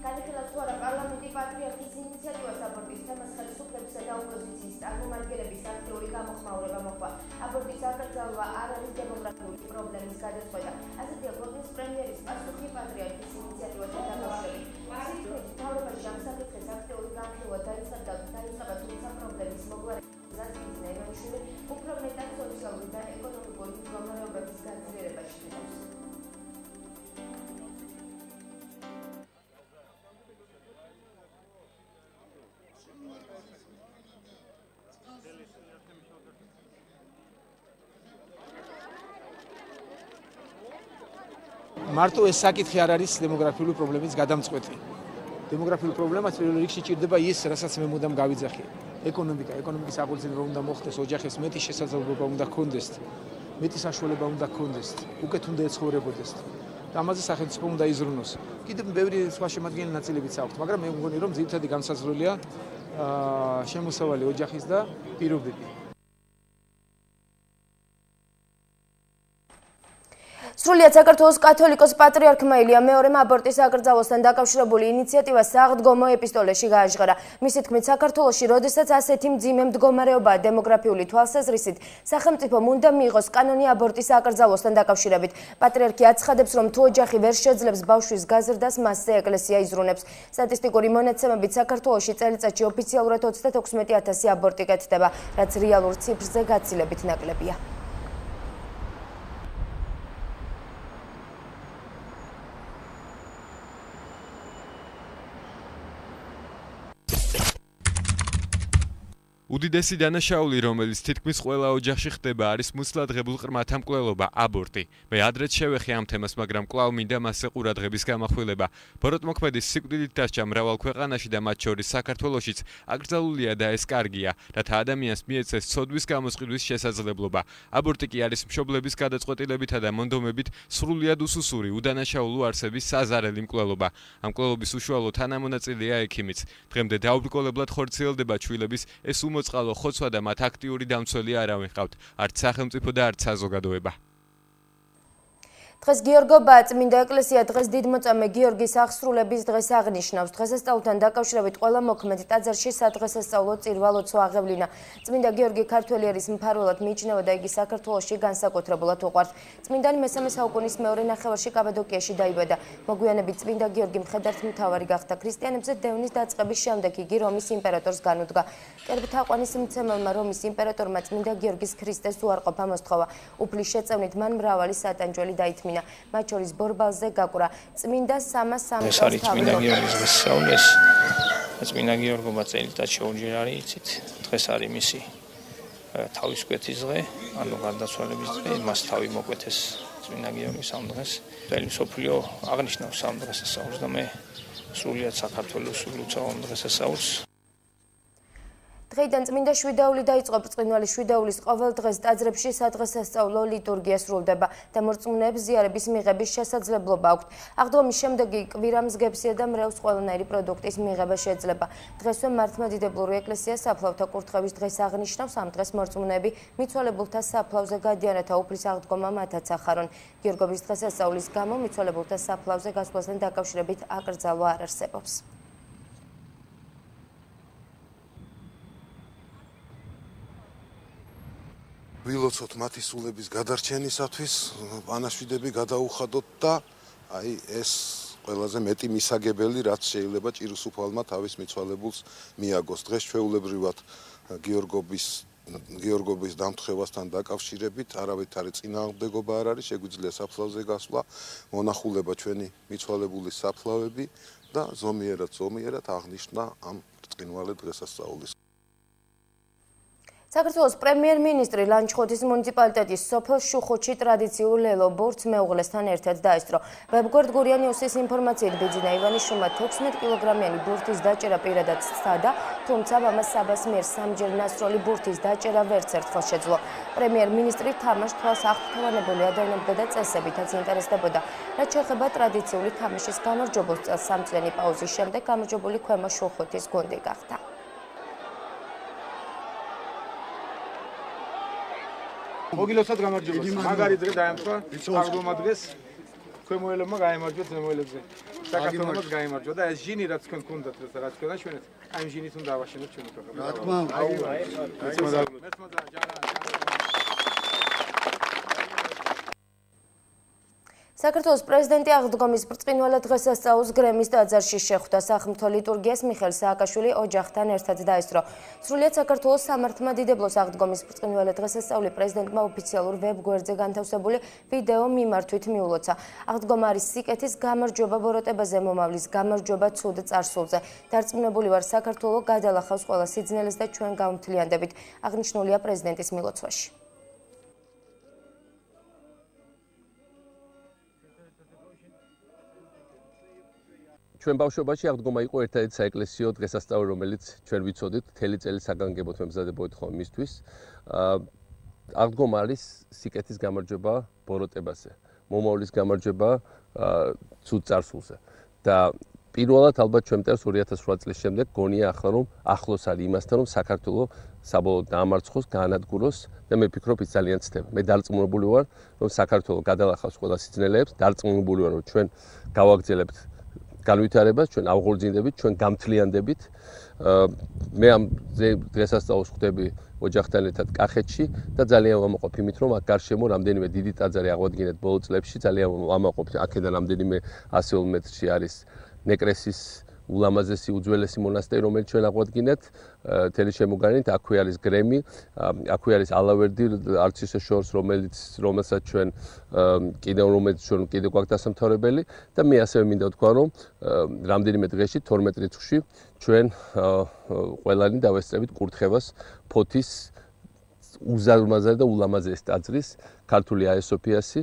განიხილავს თუ არა პარლამენტი პატრიარქის ინიციატივას აბორტის თემას ხელისუფლებისა და ოპოზიციის წარმომადგენლების აქტიური გამოხმაურება მოჰყვა. აბორტის აკრძალვა არ არის დემოგრაფიული პრობლემის გადაწყვეტა. ასეთია ქვეყნის პრემიერის პასუხი პატრიარქის ინიციატივასთან დაკავშირებით. სიტყვით მთავრობაში ამ საკითხის აქტიური განხილვა დაიწყება, თუმცა პრობლემის მოგვარებით გაზრდილი ივანიშვილი უფრო მეტად სოციალური და ეკონომიკური მდგომარეობების გაძლიერებაში ხედავს. მარტო ეს საკითხი არ არის დემოგრაფიული პრობლემის გადამწყვეტი. დემოგრაფიული პრობლემაც პირველ რიგში ჭირდება ის, რასაც მე მუდამ გავიძახე. ეკონომიკის აღორძინება უნდა მოხდეს, ოჯახებს მეტი შესაძლებლობა უნდა ჰქონდეს, მეტი საშუალება უნდა ჰქონდეს, უკეთ უნდა ეცხოვრებოდეს. და ამაზე სახელმწიფო უნდა იზრუნოს. კიდევ ბევრი სხვა შემადგენელი ნაწილებიც აქვს, მაგრამ მე მგონი რომ ძირითადი განსაზღვრელია შემოსავალი ოჯახის და პირობები. სრულიად საქართველოს კათოლიკოს პატრიარქმა ილია მეორემ აბორტის აკრძალვასთან დაკავშირებული ინიციატივა საღდგომო ეპისტოლეში გააჟღერა. მისი თქმით, საქართველოში, როდესაც ასეთი მძიმე მდგომარეობაა დემოგრაფიული თვალსაზრისით, სახელმწიფომ უნდა მიიღოს კანონი აბორტის აკრძალვასთან დაკავშირებით. პატრიარქი აცხადებს, რომ თუ ოჯახი ვერ შეძლებს ბავშვის გაზრდას, მასზე ეკლესია იზრუნებს. სტატისტიკური მონაცემებით საქართველოში წელიწადში ოფიციალურად 36,000 აბორტი კეთდება, რაც რეალურ ციფრზე გაცილებით ნაკლებია. უდიდესი დანაშაული, რომელიც თითქმის ყველა ოჯახში ხდება, არის მუცლადღებულ ყრმათა მკვლელობა, აბორტი. მე ადრეც შევეხე ამ თემას, მაგრამ კვლავ მინდა მასზე ყურადღების გამახვილება. ბოროტმოქმედის სიკვდილით დასჯა მრავალ ქვეყანაში და მათ შორის საქართველოშიც აკრძალულია და ეს კარგია, რათა ადამიანს მიეცეს ცოდვის გამოსყიდვის შესაძლებლობა. აბორტი კი არის მშობლების გადაწყვეტილებითა და მონდომებით სრულიად უსუსური, უდანაშაულო არსების საზარელი მკვლელობა. ამ მკვლელობის უშუალო თანამონაწილეა ექიმიც. დღემდე დაუბრკოლებლად ხორციელდება ჩვილების ეს მოწყალო ხოცვა და მათ აქტიური დამცველი არავინ ყავთ, არც სახელმწიფო და არც საზოგადოება. დღეს გიორგობა წმინდა ეკლესია დღეს დიდმოწამე გიორგის აღსრულების დღეს აღნიშნავს. დღესასწაულთან დაკავშირებით ყველა მოქმედ ტაძარში სადღესასწაულო წირვა-ლოცვა აღევლინა. წმინდა გიორგი ქართველი ერის მფარველად მიიჩნევა და იგი საქართველოში განსაკუთრებულად უყვარს. წმინდანი მესამე საუკუნის მეორე ნახევარში კაბადოკიაში დაიბადა. მოგვიანებით წმინდა გიორგი მხედართმთავარი გახდა. ქრისტიანებზე დევნის დაწყების შემდეგ იგი რომის იმპერატორს განუდგა. კერპთაყვანის მცემელმა რომის იმპერატორმა წმინდა გიორგის ქრისტეს უარყოფა მოსთხოვა. უფლის შეწევნით მან მრავალი სატანჯველი დაითმინა. მათ შორის ბორბალზე გაკვრა. წმინდა სამას სამს ეს არის წმინდა გიორგის დღესასწაულის. წმინდა გიორგობა წელიწადში ორჯერ არის იცით. დღეს არის მისი თავის კვეთის დღე, ანუ გარდაცვალების დღე, მას თავი მოკვეთეს წმინდა გიორგის ამ დღეს. მთელი მსოფლიო აღნიშნავს ამ დღესასწაულს და მე სრულიად საქართველოს ულოცავ ამ დღესასწაულს. დღეიდან წმინდა შვიდაული დაიწყო. ბრწყინვალე შვიდაულის ყოველ დღეს ტაძრებში სადღესასწაულო ლიტურგია სრულდება და მორწმუნეებს ზიარების მიღების შესაძლებლობა აქვთ. აღდგომის შემდეგ კვირა მზგებსია და მრევლს ყველანაირი პროდუქტის მიღება შეძლება. დღესვე მართლმადიდებლური ეკლესია საფლავთა კურთხევის დღეს აღნიშნავს. ამ დღეს მორწმუნეები მიცვალებულთა საფლავზე გადიან, რათა უფლის აღდგომა მათაც ახარონ. გიორგობის დღესასწაულის გამო მიცვალებულთა საფლავზე გასვლასთან დაკავშირებით აკრძალვა არ არსებობს. ვილოცოთ მათი სულების გადარჩენისათვის, ანაშვიდები გადაუხადოთ და აი ეს ყველაზე მეტი მისაგებელი, რაც შეიძლება ჭირუსუფალმა თავის მიცვალებულს მიაგოს. დღეს ჩვეულებრივად გიორგობის დამთხევასთან დაკავშირებით არავითარი წინააღმდეგობა არ არის, შეგვიძლია საფლავზე გასვლა, მონახულება ჩვენი მიცვალებულის საფლავები და ზომიერად აღნიშნა ამ ბრწყინვალე დღესასწაულის. საქართველოს პრემიერ-მინისტრი ლანჩხუთის მუნიციპალიტეტის სოფელ შუხუთში ტრადიციულ ლელო ბორცს მეუღლესთან ერთად დაესწრო. ვებგვერდ გურია ნიუსის ინფორმაციით ბიძინა ივანიშვილმა 16 კილოგრამიანი ბურთის დაჭერა პირადად სცადა, თუმცა მამა საბას მიერ სამჯერ ნასროლი ბურთის დაჭერა ვერც ერთხელ შეძლო. პრემიერ-მინისტრი თამაშ თვალს აღფრთოვანებული ადევნებდა და წესებითაც ინტერესდებოდა. რაც შეეხება ტრადიციული თამაშის გამარჯვებულს, წელს 3 წლიანი პაუზის შემდეგ გამარჯვებული ქვემო შუხუთის გუნდი გახდა. მოგილოცავთ გამარჯვებას. მაგარი დღე დაემთხვა აღდგომა დღეს. თქვენ მოელებმა გაემარჯვეთ ზემოელებზე. საქართველოს გაემარჯვა და ეს ჟინი რაც თქვენ გქონდათ რაც თქვენ აჩვენეთ, აი ამ ჟინით უნდა ავაშენოთ ჩვენი ქვეყანა. რა თქმა საქართველოს პრეზიდენტი აღდგომის ბრწყინვალე დღესასწაულს გრემის ტაძარში შეხვდა. სახმთო ლიტურგიას მიხეილ სააკაშვილი ოჯახთან ერთად დაესწრო. სრულიად საქართველოს სამართლმადიდებლოს აღდგომის ბრწყინვალე დღესასწაული პრეზიდენტმა ოფიციალურ ვებ-გვერდზე განთავსებული ვიდეო მიმართვით მიულოცა. აღდგომა არის სიკეთის გამარჯვება ბოროტებაზე, მომავლის გამარჯვება ცუდ წარსულზე. დარწმუნებული ვარ, საქართველო გადალახავს ყველა სიძნელეს და ჩვენ გავმთლიანდებით. აღნიშნულია პრეზიდენტის მილოცვაში. ჩვენ ბავშვობაში აღდგომა იყო ერთადერთი საეკლესიო დღესასწაული, რომელიც ჩვენ ვიცოდით, მთელი წელი საგანგებოდ მემზადებოდით ხოლმე მისთვის. აღდგომა არის სიკეთის გამარჯვება ბოროტებაზე, მომავლის გამარჯვება ცუდ წარსულზე. და პირველად ალბათ ჩვენ მტერს 2008 წლის შემდეგ გონია ახლა რომ ახლოს არის იმასთან რომ საქართველოს საბოლოოდ დაამარცხოს, გაანადგუროს და მე ვფიქრობ ის ძალიან ცდება. მე დარწმუნებული ვარ რომ საქართველოს გადალახავს ყველა სიძნელეებს, დარწმუნებული ვარ რომ ჩვენ გავაგრძელებთ განვითარებას, ჩვენ ავღორძინდებით, ჩვენ გამთლიანდებით. მე ამ დღესასწაულს ხვდები ოჯახთან ერთად კახეთში და ძალიან ვამაყობ იმით, რომ აქ გარშემო რამდენიმე დიდი ტაძარი აღვადგინეთ ბოლო წლებში, ძალიან ვამაყობ აქედან რამდენიმე ასეულ მეტრში არის ნეკრესის ულამაზესი უძველესი მონასტერი, რომელიც ჩვენ აღვადგინეთ, თელი შემოგარენით, აქვე არის გრემი, აქვე არის ალავერდი არცისო შორს, რომელსაც ჩვენ კიდევ გვაქვს დასამთავრებელი და მე ასევე მინდა ვთქვა, რომ რამდენიმე დღეში 12 რიცხვში ჩვენ ყველანი დავესწრებით კურთხევას ფოთის უზარმაზარი და ულამაზესი ტაძრის ქართული აია სოფიასი.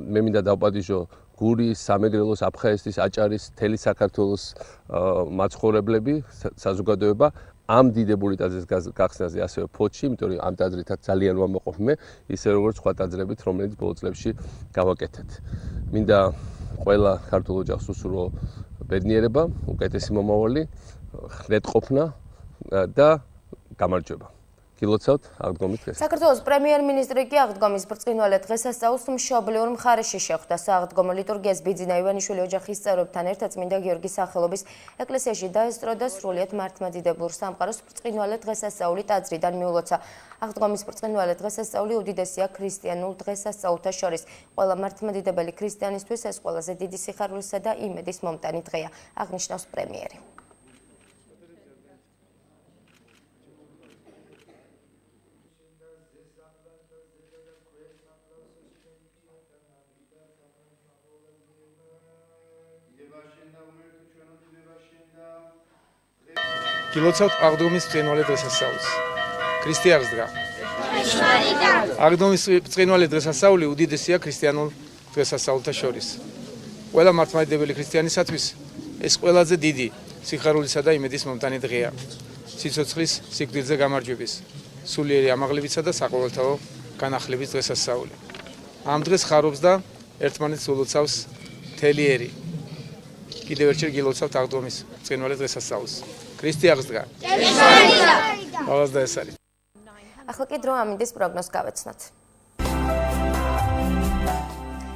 მე მინდა დავპატიჟო გურის, სამეგრელოს, აფხაესის, აჭარის, მთელი საქართველოს მაცხოვრებლები, საზოგადოება ამ დიდებული ტაძრის გახსნაზე ასევე ფოთში, იმიტომ რომ ამ ტაძრითაც ძალიან ვამაყობ მე, ისე როგორც სხვა ტაძრებით, რომელიც ბოლო წლებში გავაკეთეთ. მინდა ყველა ქართულ ოჯახს უსურვო ბედნიერება, უკეთესი მომავალი, ხნეტყოფნა და გამარჯვება. გილოცავთ აღდგომის დღეს. საქართველოს პრემიერ-მინისტრი კი აღდგომის ბრწყინვალე დღესასწაულს მშობლიურ მხარეში შეხვდა. სააღდგომო ლიტურგიას ბიძინა ივანიშვილი ოჯახის წევრებთან ერთად წმინდა გიორგის სახელობის ეკლესიაში დაესწრო და სრულიად მართლმადიდებლურ სამყაროს ბრწყინვალე დღესასწაული ტაძრიდან მიულოცა. აღდგომის ბრწყინვალე დღესასწაული უდიდესია ქრისტიანულ დღესასწაულთა შორის. ყველა მართლმადიდებელი ქრისტიანისთვის ეს ყველაზე დიდი სიხარულისა და იმედის მომტანი დღეა, აღნიშნავს პრემიერი. გილოცავთ აღდგომის ბრწყინვალე დღესასწაულს. ქრისტიანს დღა. აღდგომის ბრწყინვალე დღესასწაული უდიდესია ქრისტიანულ დღესასწაულთა შორის. ყველა მართლმადიდებელი ქრისტიანისათვის ეს ყველაზე დიდი სიხარულისა და იმედის მომტანი დღეა. სიცოცხლის სიკვდილზე გამარჯვების, სულიერი ამაღლებისა და საყოველთაო განახლების დღესასწაული. ამ დღეს ხარობს და ერთმანეთს ულოცავს მთელი ერი. კიდევ ერთხელ გილოცავთ აღდგომის ბრწყინვალე დღესასწაულს. ქრისტიანს დღა. ყველას და ეს არის. ახლა კი დრო ამინდის პროგნოზს გავეცნოთ.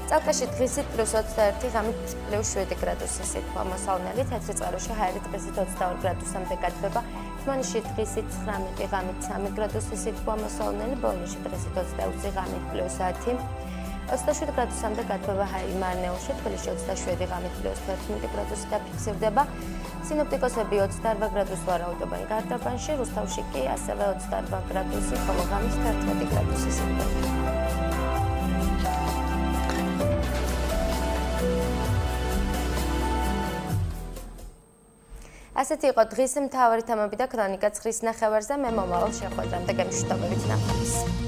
წალკაში დღისით +21, ღამით +7 გრადუსი სითბო მოსალნელი, თეთრი წყაროში ჰაერით დღისით 22 გრადუსამდე გაჩნდება, თმანისში დღისით 19, ღამით 3 გრადუსი სითბო მოსალნელი, ბოლნისში დღისით 20, ღამით +10, 27 გრადუსამდე გაჩნდება ჰაერი მარნეულში, თბილისში 27, ღამით +11 გრადუსი დაფიქსირდება. სინოპტიკოსები 28 გრადუსს ვარაუდობენ გარდაბანში, რუსთავში კი ასევე 28 გრადუსი, ხოლო ღამით 11 გრადუსი სითბო. ასეთი იყო დღის მთავარი თემები და ქრონიკა 9 ნახევარზე. მე მომავალ შეხვედრამდე გემშვიდობებით ნახვამდის.